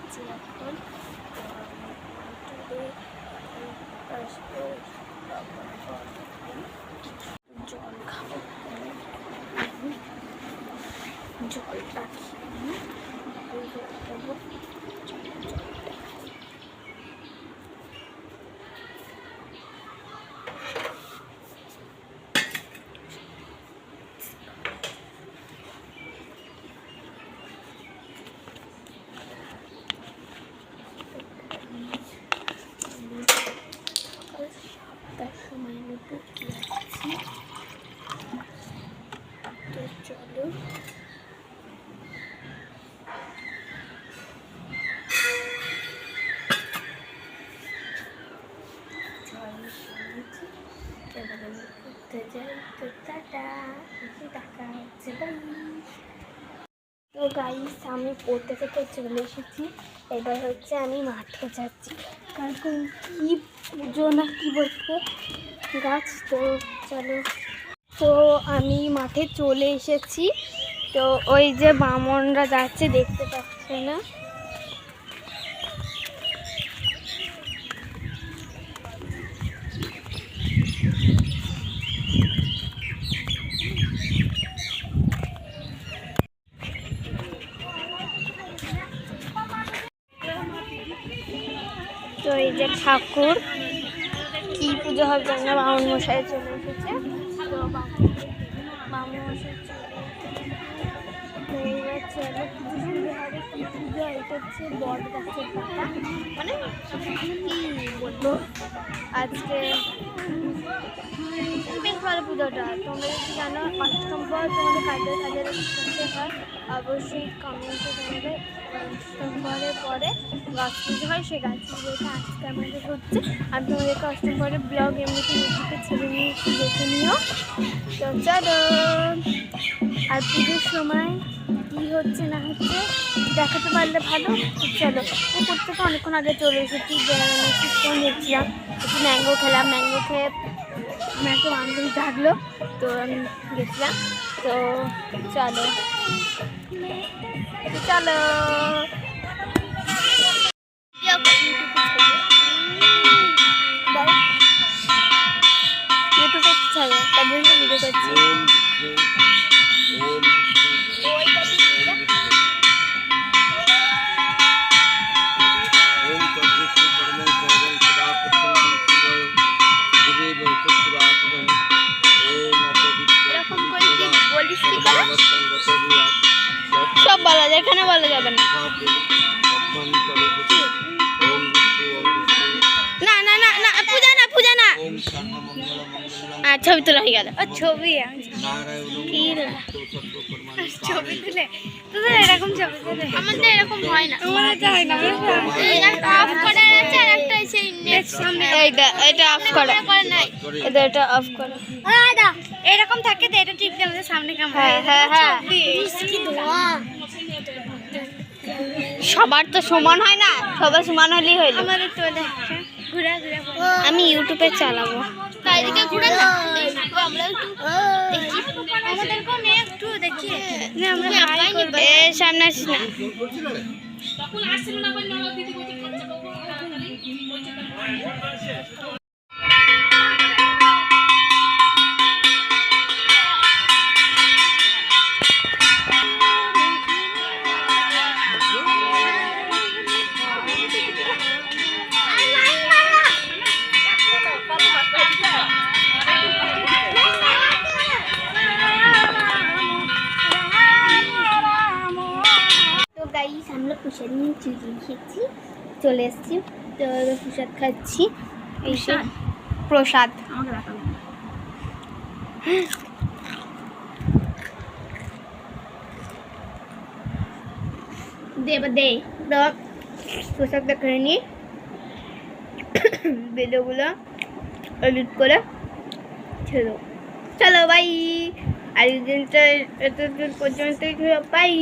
যাচ্ছি এখন জল খাবো, জলটা খেয়ে দেবো। সময় মতো কি আসছি, তো চলো ঘুরতে যাই। তো টাটা, টাকা হচ্ছে বাই। তো গাইস আমি পড়তে থেকে চলে এসেছি, এবার হচ্ছে আমি মাঠে যাচ্ছি, কারণ কি পুজো না কি বলতে গাছ। তো চলো, তো আমি মাঠে চলে এসেছি। তো ওই যে বামনরা যাচ্ছে, দেখতে পাচ্ছে না। তো এই যে ঠাকুর কি পুজো হবে জানি না, বামন মশাই চলে এসেছে। তো বামন মশাই এইবার চলো পুজো শুরু হবে। কি পুজো? এটা হচ্ছে বট গাছের পাতা, মানে কি বলবো, আজকে বেশ ভালো পুজোটা। তোমরা যদি জানো অষ্টমবার তোমাদের কাজের করতে হয়, অবশ্যই কমেন্টে জানাবে। অষ্টমবারের পরে গাছ পুজো হয়, সেই গাছ পুজোটা আজকে আমাদের হচ্ছে। আর তোমাদেরকে অষ্টমবারের ব্লগ এমনিতে ইউটিউবে ছেড়ে নিয়ে একটু দেখে নিও। তো চলো, আর পুজোর সময় কী হচ্ছে না হচ্ছে দেখাতে পারলে ভালো। চলো, উপর থেকে অনেকক্ষণ আগে চলে এসেছি, কিছুক্ষণ দেখছিলাম, একটু ম্যাঙ্গো খেলাম, ম্যাঙ্গো খেয়ে একটা বান্ধবী থাকলো, তো আমি গেছিলাম। তো চলো চলো ইউটিউবে ছাড়ো, তার জন্য ভিডিও করছি। সব বলা যায়, এখানে বলা যাবে না। না না না না, পূজা না, পূজা না। ছবি তোলা হয়ে গেল। ছবি ছবি তুলে তোদের এরকম ছবি তুলে, আমাদের এরকম হয় না, আমাদের হয় না। একটা অফ করা আছে আর একটা আছে এটা অফ করা নাই, এটা অফ করা। দাদা এরকম থাকে তো, এটা টিপলে আমাদের সামনে ক্যামেরা। হ্যাঁ হ্যাঁ হ্যাঁ, সবার তো সমান হয় না, সবার সমান হলেই হইলো। আমাদের তো ঘুরা ঘুরা আমি ইউটিউবে চালাবো, তাইদিকে ঘুরে না আমরা একটু দেখি, আমাদেরকেও নে একটু দেখি না, আমরা হাই করব। এ সামনে আসিস না, তখন আসছিল না বল না, দিদি বলতে খরচা করব তাড়াতাড়ি বলতে। আমরা প্রসাদ নিয়ে খেয়েছি, চলে এসেছি। তো প্রসাদ খাচ্ছি, এই প্রসাদ দেবা দে। তো প্রসাদটা খেয়ে নিই, ভিডিওগুলো এডিট করে ছেড়ো। চলো বাই, আর দিনটা এতদিন পর্যন্তই, বাই।